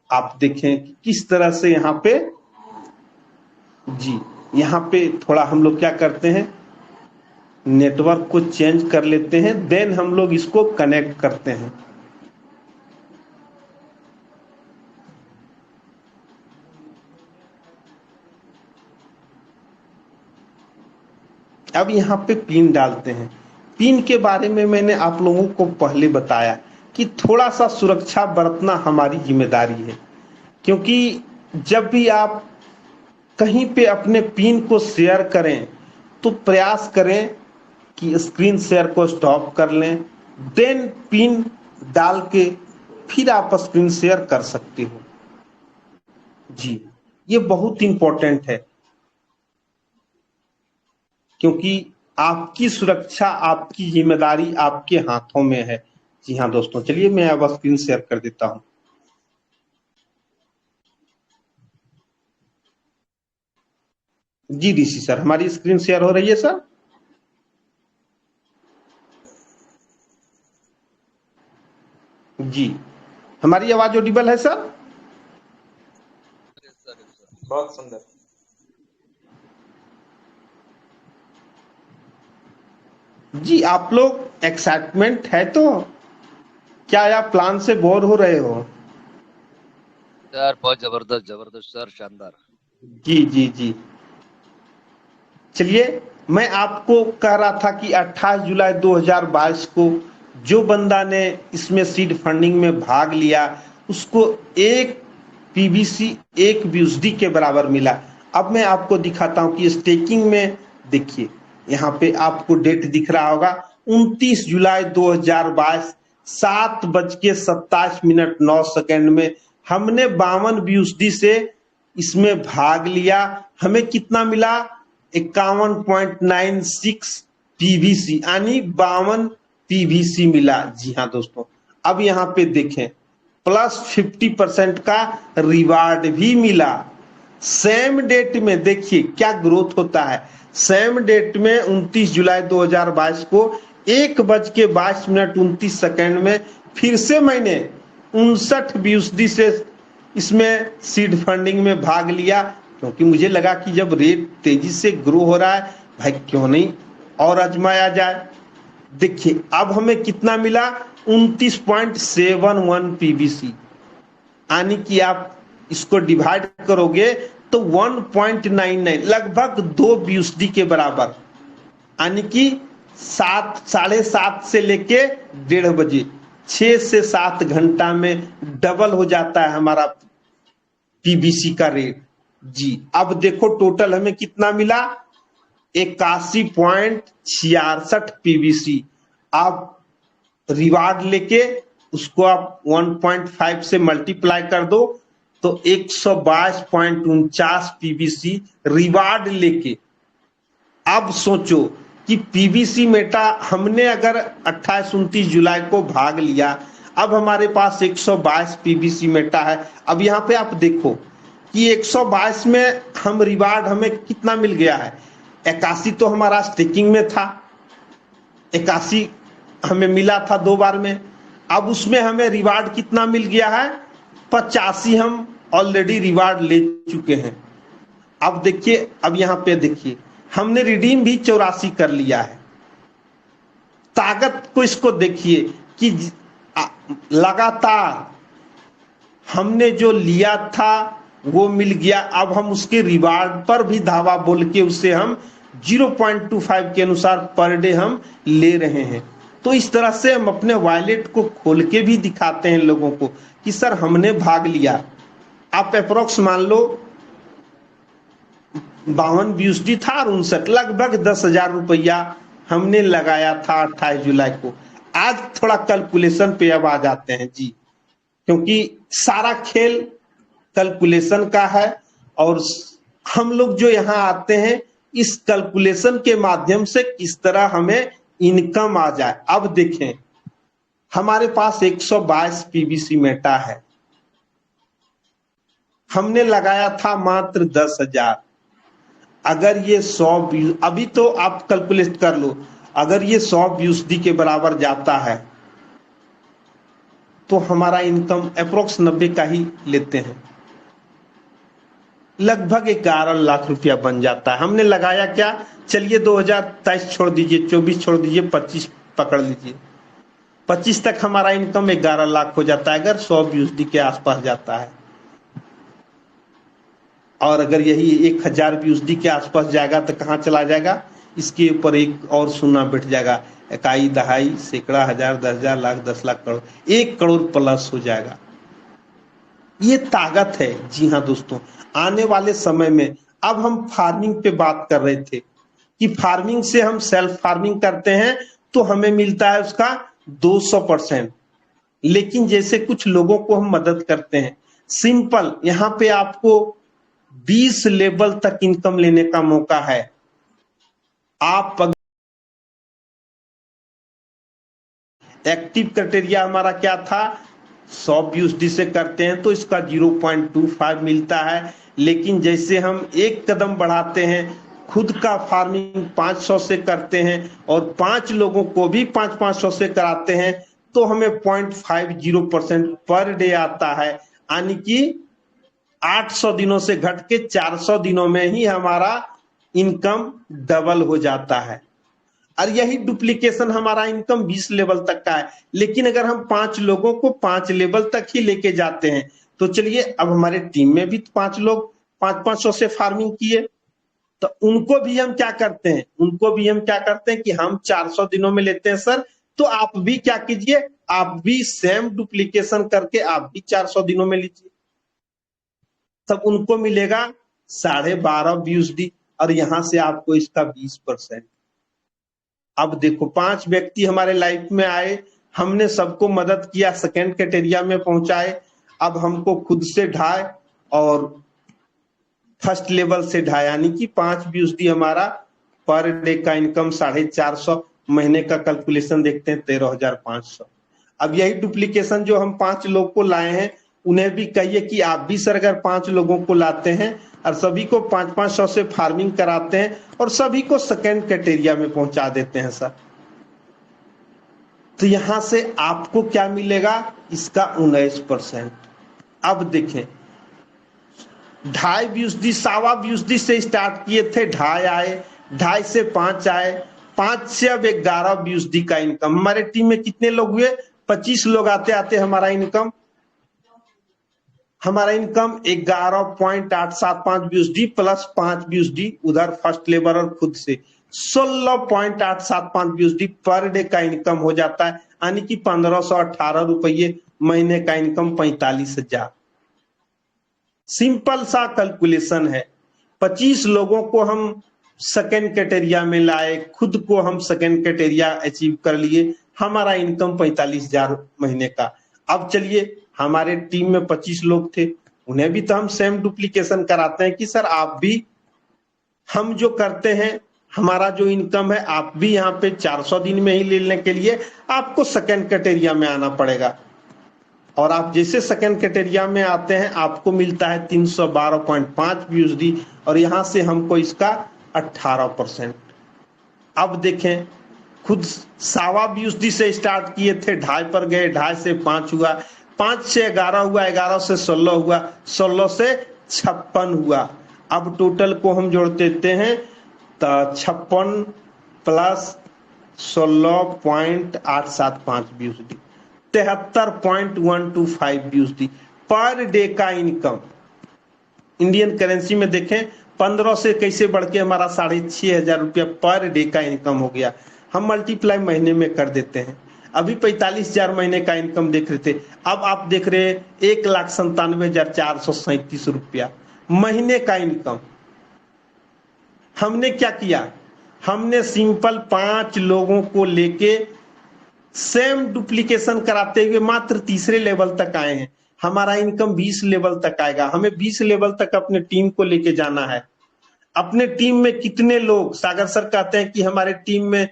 आप देखें किस तरह से यहाँ पे, जी यहाँ पे थोड़ा हम लोग क्या करते हैं, नेटवर्क को चेंज कर लेते हैं, देन हम लोग इसको कनेक्ट करते हैं। अब यहाँ पे पिन डालते हैं। पिन के बारे में मैंने आप लोगों को पहले बताया कि थोड़ा सा सुरक्षा बरतना हमारी जिम्मेदारी है, क्योंकि जब भी आप कहीं पे अपने पिन को शेयर करें तो प्रयास करें कि स्क्रीन शेयर को स्टॉप कर लें, देन पिन डाल के फिर आप स्क्रीन शेयर कर सकते हो। जी, ये बहुत इंपॉर्टेंट है, क्योंकि आपकी सुरक्षा, आपकी जिम्मेदारी आपके हाथों में है। जी हाँ दोस्तों, चलिए मैं अब स्क्रीन शेयर कर देता हूं। जी ऋषि सर, हमारी स्क्रीन शेयर हो रही है सर? जी, हमारी आवाज ऑडिबल है सर? बहुत सुंदर। जी, आप लोग एक्साइटमेंट है तो क्या आप प्लान से बोर हो रहे हो? सर बहुत जबरदस्त सर, शानदार। जी जी जी, चलिए मैं आपको कह रहा था कि 28 जुलाई 2022 को जो बंदा ने इसमें सीड फंडिंग में भाग लिया उसको 1 पीवीसी 1 BUSD के बराबर मिला। अब मैं आपको दिखाता हूं कि स्टेकिंग में देखिए, यहाँ पे आपको डेट दिख रहा होगा 29 जुलाई 2022 7:27 में हमने 52 BUSD से इसमें भाग लिया। हमें कितना मिला? 51.96 पीवीसी, यानी 52 पीवीसी मिला। जी हाँ दोस्तों, अब यहाँ पे देखें प्लस 50% का रिवार्ड भी मिला। सेम डेट में देखिए क्या ग्रोथ होता है। सेम डेट में 29 जुलाई 2022 को 1:22 में फिर से मैंने 59 BUSD से इसमें सीड फंडिंग में भाग लिया, क्योंकि मुझे लगा कि जब रेट तेजी से ग्रो हो रहा है, भाई क्यों नहीं और आजमाया जाए। देखिए अब हमें कितना मिला? 29.71 पीवीसी, यानी कि आप इसको डिवाइड करोगे तो 1.99 लगभग 2 BUSD के बराबर, यानी कि 7 साढ़े 7 से लेके 1:30 बजे 6 से 7 घंटा में डबल हो जाता है हमारा पीबीसी का रेट जी। अब देखो टोटल हमें कितना मिला, 81.66 पीबीसी। आप रिवार्ड लेके उसको आप 1.5 से मल्टीप्लाई कर दो तो 122.49 पीबीसी रिवार्ड लेके। अब सोचो कि पीबीसी मेटा हमने अगर 28-29 जुलाई को भाग लिया, अब हमारे पास 122 पीबीसी मेटा है। अब यहाँ पे आप देखो कि 122 में हम रिवार्ड हमें कितना मिल गया है, 81 तो हमारा स्टेकिंग में था, 81 हमें मिला था 2 बार में। अब उसमें हमें रिवार्ड कितना मिल गया है, 85 हम ऑलरेडी रिवार्ड ले चुके हैं। अब देखिए, अब यहाँ पे देखिए हमने रिडीम भी 84 कर लिया है। ताकत को इसको देखिए कि लगातार हमने जो लिया था वो मिल गया। अब हम उसके रिवार्ड पर भी धावा बोल के उसे हम 0.25 के अनुसार पर डे हम ले रहे हैं। तो इस तरह से हम अपने वॉलेट को खोल के भी दिखाते हैं लोगों को कि सर हमने भाग लिया। आप अप्रोक्स मान लो 52 BUSD था और 59 लगभग 10,000 रुपया हमने लगाया था 28 जुलाई को। आज थोड़ा कैलकुलेशन पे अब आ जाते हैं जी, क्योंकि सारा खेल कैलकुलेशन का है और हम लोग जो यहाँ आते हैं इस कैलकुलेशन के माध्यम से किस तरह हमें इनकम आ जाए। अब देखें हमारे पास 122 पीबीसी मेटा है, हमने लगाया था मात्र 10,000। अगर ये 100 अभी तो आप कैलकुलेट कर लो, अगर ये 100 BUSD के बराबर जाता है तो हमारा इनकम अप्रोक्स 90 का ही लेते हैं, लगभग 11 लाख रुपया बन जाता है। हमने लगाया क्या, चलिए 2023 छोड़ दीजिए, 24 छोड़ दीजिए, 25 पकड़ लीजिए, 25 तक हमारा इनकम 11 लाख हो जाता है अगर 100 BUSD के आसपास जाता है। और अगर यही 1000 BUSD के आसपास जाएगा तो कहाँ चला जाएगा, इसके ऊपर एक और सुनना बैठ जाएगा, इकाई, दहाई, सैकड़ा, हजार, 10,000, लाख, 10 लाख, करोड़, 1 करोड़ प्लस हो जाएगा। ये ताकत है जी हाँ दोस्तों। आने वाले समय में, अब हम फार्मिंग पे बात कर रहे थे कि फार्मिंग से हम सेल्फ फार्मिंग करते हैं तो हमें मिलता है उसका 200%। लेकिन जैसे कुछ लोगों को हम मदद करते हैं, सिंपल यहाँ पे आपको 20 लेवल तक इनकम लेने का मौका है। आप एक्टिव क्राइटेरिया हमारा क्या था, 100 BUSD से करते हैं तो इसका 0.25 मिलता है। लेकिन जैसे हम एक कदम बढ़ाते हैं, खुद का फार्मिंग 500 से करते हैं और 5 लोगों को भी 500 से कराते हैं तो हमें 0.50% पर डे आता है, यानी कि 800 दिनों से घट के 400 दिनों में ही हमारा इनकम डबल हो जाता है। और यही डुप्लीकेशन हमारा इनकम 20 लेवल तक का है। लेकिन अगर हम 5 लोगों को 5 लेवल तक ही लेके जाते हैं तो चलिए, अब हमारे टीम में भी 5 लोग 500 से फार्मिंग किए तो उनको भी हम क्या करते हैं, कि हम 400 दिनों में लेते हैं सर, तो आप भी क्या कीजिए, आप भी सेम डुप्लीकेशन करके आप भी 400 दिनों में लीजिए, तब उनको मिलेगा 12.5 BUSD और यहां से आपको इसका 20%। अब देखो 5 व्यक्ति हमारे लाइफ में आए, हमने सबको मदद किया, सेकेंड कैटेरिया में पहुंचाए। अब हमको खुद से ढाई और फर्स्ट लेवल से ढाई, यानी कि 5 BUSD हमारा पर डे का इनकम 450, महीने का कैलकुलेशन देखते हैं 13,500। अब यही डुप्लीकेशन जो हम 5 लोग को लाए हैं, उन्हें भी कहिए कि आप भी सर अगर 5 लोगों को लाते हैं और सभी को 500 से फार्मिंग कराते हैं और सभी को सेकेंड कैटेरिया में पहुंचा देते हैं सर, तो यहां से आपको क्या मिलेगा, इसका 19%। अब देखें 2.5 BUSD, 1.25 BUSD से स्टार्ट किए थे, 2.5 आए, 2.5 से 5 आए, 5 से अब 11 BUSD का इनकम। हमारे टीम में कितने लोग हुए, 25 लोग आते आते हमारा इनकम हमारा इनकम 11.875 BUSD प्लस 5 BUSD उधर फर्स्ट लेबर और खुद से 16.875 BUSD पर डे का इनकम हो जाता है, यानी कि 1518 रुपये महीने का इनकम 45,000। सिंपल सा कैलकुलेशन है। 25 लोगों को हम सेकेंड कैटेरिया में लाए, खुद को हम सेकेंड कैटेरिया अचीव कर लिए, हमारा इनकम 45,000 महीने का। अब चलिए, हमारे टीम में 25 लोग थे, उन्हें भी तो हम सेम डुप्लीकेशन कराते हैं कि सर आप भी, हम जो करते हैं, हमारा जो इनकम है, आप भी यहाँ पे 400 दिन में ही लेने के लिए आपको सेकेंड कैटेरिया में आना पड़ेगा। और आप जैसे सेकेंड कैटेरिया में आते हैं आपको मिलता है 312.5 BUSD और यहां से हमको इसका 18%। अब देखें, खुद 1.25 BUSD से स्टार्ट किए थे, 2.5 पर गए, 2.5 से 5 हुआ, 5 से 11 हुआ, 11 से 16 हुआ, 16 से 56 हुआ। अब टोटल को हम जोड़ देते हैं तो 56 plus 16.875 BUSD 73.125 BUSD per day का इनकम। इंडियन करेंसी में देखें 15 से कैसे बढ़ के हमारा 6,500 रुपया पर डे का इनकम हो गया। हम मल्टीप्लाई महीने में कर देते हैं। अभी 45,000 महीने का इनकम देख रहे थे, अब आप देख रहे हैं 1,97,437 रुपया महीने का इनकम। हमने क्या किया, हमने सिंपल 5 लोगों को लेके सेम डुप्लीकेशन कराते हुए मात्र तीसरे लेवल तक आए हैं। हमारा इनकम 20 लेवल तक आएगा। हमें 20 लेवल तक अपने टीम को लेके जाना है। अपने टीम में कितने लोग, सागर सर कहते हैं कि हमारे टीम में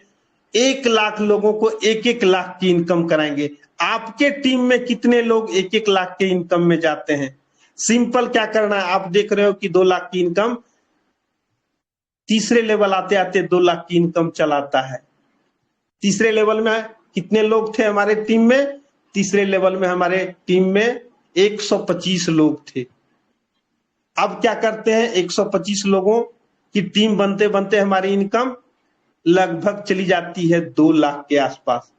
1 लाख लोगों को 1-1 लाख की इनकम कराएंगे। आपके टीम में कितने लोग 1-1 लाख के इनकम में जाते हैं? सिंपल क्या करना है, आप देख रहे हो कि 2 लाख की इनकम, तीसरे लेवल आते आते 2 लाख की इनकम चलाता है। तीसरे लेवल में कितने लोग थे हमारे टीम में? तीसरे लेवल में हमारे टीम में 125 लोग थे। अब क्या करते हैं, 125 लोगों की टीम बनते बनते हमारी इनकम लगभग चली जाती है 2 लाख के आसपास।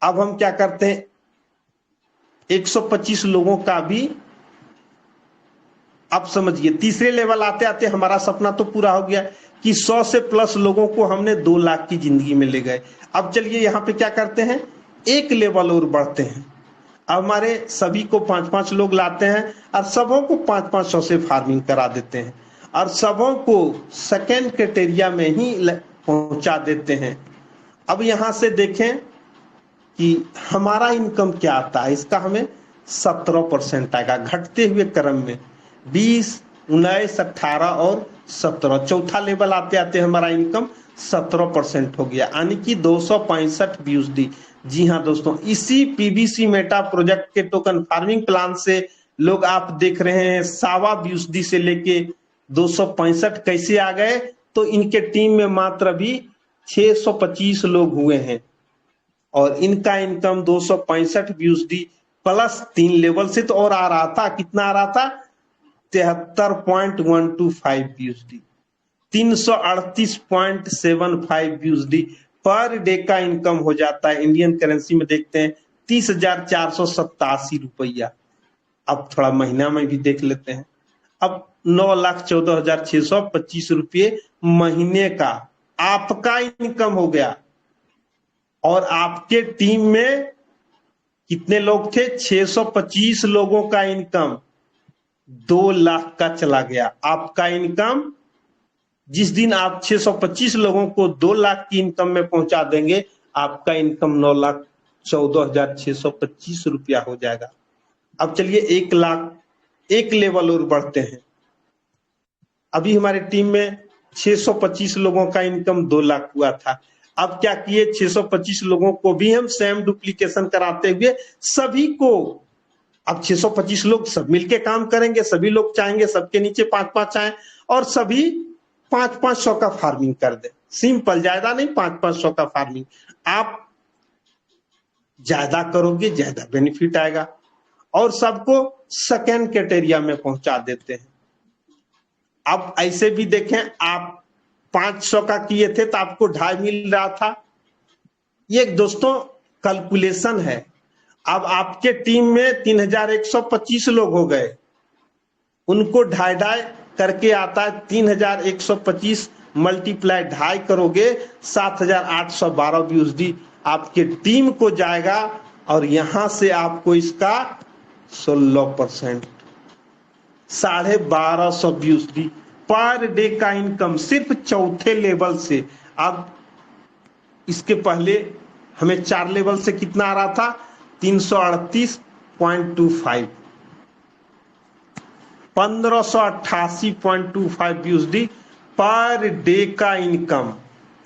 अब हम क्या करते हैं, 125 लोगों का भी, आप समझिए तीसरे लेवल आते आते हमारा सपना तो पूरा हो गया कि 100 से प्लस लोगों को हमने 2 लाख की जिंदगी में ले गए। अब चलिए यहाँ पे क्या करते हैं, एक लेवल और बढ़ते हैं। अब हमारे सभी को 5-5 लोग लाते हैं और सबों को 5-500 से फार्मिंग करा देते हैं और सबों को सेकेंड क्राइटेरिया में ही पहुंचा देते हैं। अब यहाँ से देखें कि हमारा इनकम क्या आता है, इसका हमें 17% आएगा घटते हुए क्रम में। 20, 19, 18 और 17, चौथा लेवल आते आते हमारा इनकम 17% हो गया, यानी कि 265 BUSD। जी हाँ दोस्तों, इसी पीबीसी मेटा प्रोजेक्ट के टोकन फार्मिंग प्लान से लोग आप देख रहे हैं 1.25 BUSD से लेके 265 कैसे आ गए, तो इनके टीम में मात्र भी 625 लोग हुए हैं और इनका इनकम 265 BUSD प्लस 3 लेवल से तो और आ रहा था। कितना आ रहा था? 73.125 BUSD, 338.75 BUSD पर डे का इनकम हो जाता है। इंडियन करेंसी में देखते हैं 30,487 रुपया। अब थोड़ा महीना में भी देख लेते हैं। अब 9,14,625 रुपये महीने का आपका इनकम हो गया और आपके टीम में कितने लोग थे? 625 लोगों का इनकम 2 लाख का चला गया। आपका इनकम जिस दिन आप 625 लोगों को 2 लाख की इनकम में पहुंचा देंगे, आपका इनकम 9,14,625 रुपया हो जाएगा। अब चलिए 1 लाख, एक लेवल और बढ़ते हैं। अभी हमारे टीम में 625 लोगों का इनकम 2 लाख हुआ था। अब क्या किए, 625 लोगों को भी हम सेम डुप्लीकेशन कराते हुए सभी को, अब 625 लोग सब मिलके काम करेंगे, सभी लोग चाहेंगे सबके नीचे 5-5 आए और सभी 5-500 का फार्मिंग कर दे। सिंपल, ज्यादा नहीं, 5-500 का फार्मिंग। आप ज्यादा करोगे ज्यादा बेनिफिट आएगा और सबको सेकेंड कैटेरिया में पहुंचा देते हैं। अब ऐसे भी देखें, आप 500 का किए थे तो आपको 2.5 मिल रहा था। ये दोस्तों कैलकुलेशन है। अब आपके टीम में 3,125 लोग हो गए, उनको ढाई ढाई करके आता है 3125 मल्टीप्लाई ढाई करोगे 7812 BUSD आपके टीम को जाएगा और यहां से आपको इसका 16% 1250 BUSD पर डे का इनकम सिर्फ चौथे लेवल से। अब इसके पहले हमें 4 लेवल से कितना आ रहा था 338.25 1588.25 BUSD पर डे का इनकम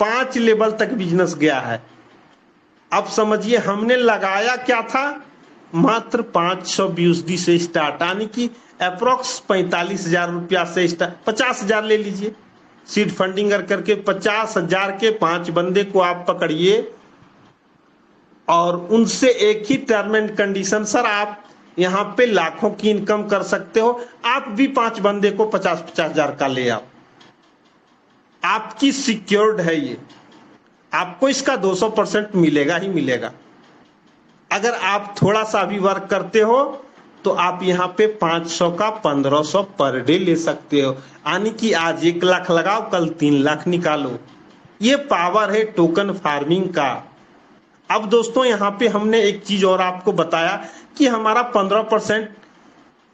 5 लेवल तक बिजनेस गया है। अब समझिए हमने लगाया क्या था मात्र 500 BUSD से स्टार्ट, यानी कि अप्रोक्स 45,000 रुपया से स्टार्ट, 50,000 ले लीजिए सीड फंडिंग करके 50,000 के 5 बंदे को आप पकड़िए और उनसे एक ही टर्म एंड कंडीशन, सर आप यहां पे लाखों की इनकम कर सकते हो, आप भी 5 बंदे को 50,000 का ले आओ, आपकी सिक्योर्ड है ये, आपको इसका 200% मिलेगा ही मिलेगा। अगर आप थोड़ा सा भी वर्क करते हो तो आप यहाँ पे 500 का 1500 पर डे ले सकते हो, यानी कि आज 1 लाख लगाओ कल 3 लाख निकालो। ये पावर है टोकन फार्मिंग का। अब दोस्तों यहाँ पे हमने एक चीज और आपको बताया कि हमारा 15%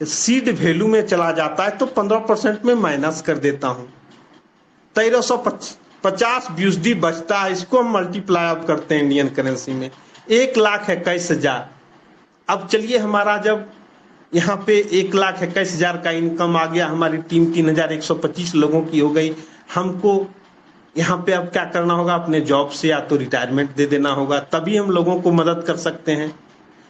सीड वैल्यू में चला जाता है, तो 15% में माइनस कर देता हूं 1350 BUSD बचता है। इसको हम मल्टीप्लाई अप करते हैं इंडियन करेंसी में 1,21,000। अब चलिए हमारा जब यहाँ पे 1,21,000 का इनकम आ गया, हमारी टीम 3,125 लोगों की हो गई, हमको यहाँ पे अब क्या करना होगा, अपने जॉब से या तो रिटायरमेंट दे देना होगा, तभी हम लोगों को मदद कर सकते हैं।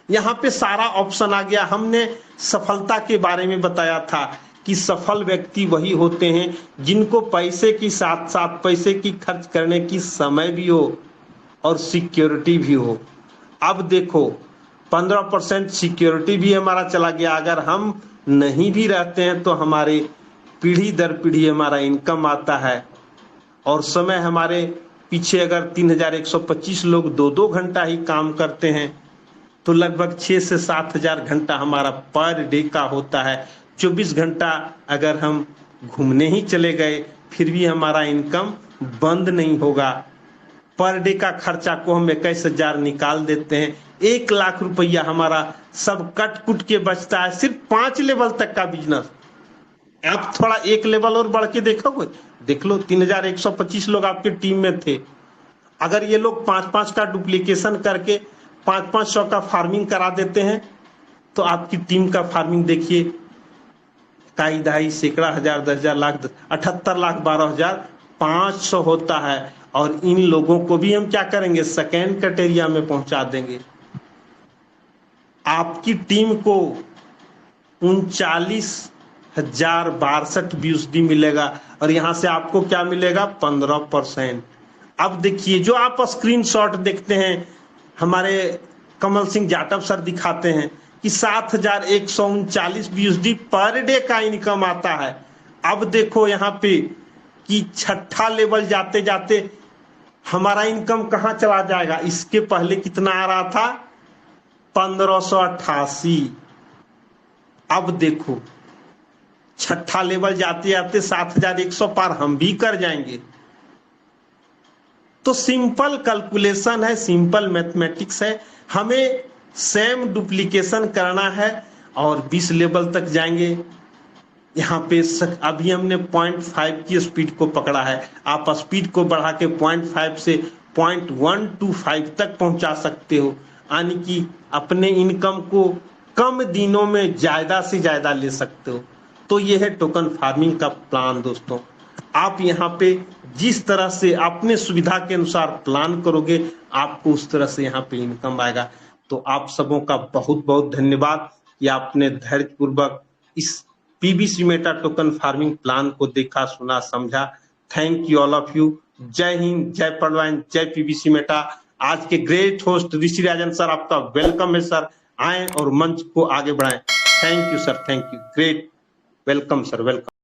यहाँ पे सारा ऑप्शन आ गया। हमने सफलता के बारे में बताया था कि सफल व्यक्ति वही होते हैं जिनको पैसे के साथ साथ पैसे की खर्च करने की समय भी हो और सिक्योरिटी भी हो। अब देखो 15% सिक्योरिटी भी हमारा चला गया। अगर हम नहीं भी रहते हैं तो हमारे पीढ़ी दर पीढ़ी हमारा इनकम आता है और समय हमारे पीछे अगर 3,125 लोग 2-2 घंटा ही काम करते हैं तो लगभग 6 से 7,000 घंटा हमारा पर डे का होता है। 24 घंटा अगर हम घूमने ही चले गए फिर भी हमारा इनकम बंद नहीं होगा। पर डे का खर्चा को हम 21,000 निकाल देते हैं, 1 लाख रुपया हमारा सब कट कुट के बचता है। सिर्फ 5 लेवल तक का बिजनेस। आप थोड़ा 1 लेवल और बढ़ के देखोगे, देख लो 3,125 लोग आपके टीम में थे। अगर ये लोग 5-5 का डुप्लीकेशन करके 500 का फार्मिंग करा देते हैं तो आपकी टीम का फार्मिंग देखिए, काई दहाई सैकड़ा हजार 10,000 लाख 78 लाख 12,500 होता है। और इन लोगों को भी हम क्या करेंगे, सेकेंड कैटेरिया में पहुंचा देंगे। आपकी टीम को 39,062 BUSD मिलेगा और यहां से आपको क्या मिलेगा 15%। अब देखिए जो आप स्क्रीनशॉट देखते हैं हमारे कमल सिंह जाटव सर दिखाते हैं कि 7,139 BUSD पर डे का इनकम आता है। अब देखो यहाँ पे कि 6ठा लेवल जाते जाते हमारा इनकम कहां चला जाएगा। इसके पहले कितना आ रहा था 1588। अब देखो 6ठा लेवल जाते जाते 7,100 पार हम भी कर जाएंगे। तो सिंपल कैलकुलेशन है, सिंपल मैथमेटिक्स है। हमें सेम डुप्लीकेशन करना है और 20 लेवल तक जाएंगे। यहाँ पे अभी हमने 0.5 की स्पीड को पकड़ा है, आप स्पीड को बढ़ा के 0.5 से 0.125 तक पहुंचा सकते हो, यानी कि अपने इनकम को कम दिनों में ज्यादा से ज्यादा ले सकते हो। तो ये है टोकन फार्मिंग का प्लान दोस्तों। आप यहाँ पे जिस तरह से अपने सुविधा के अनुसार प्लान करोगे आपको उस तरह से यहाँ पे इनकम आएगा। तो आप सबों का बहुत बहुत धन्यवाद कि आपने धैर्यपूर्वक इस PBC meta token farming plan को देखा, सुना, समझा। Thank you all of you. जय हिंद, जय पलवान, जय पीबीसी मेटा। आज के great host Rishi Rajan sir, आपका वेलकम है सर। आए और मंच को आगे बढ़ाएं। Thank you sir, thank you. Great welcome sir, welcome.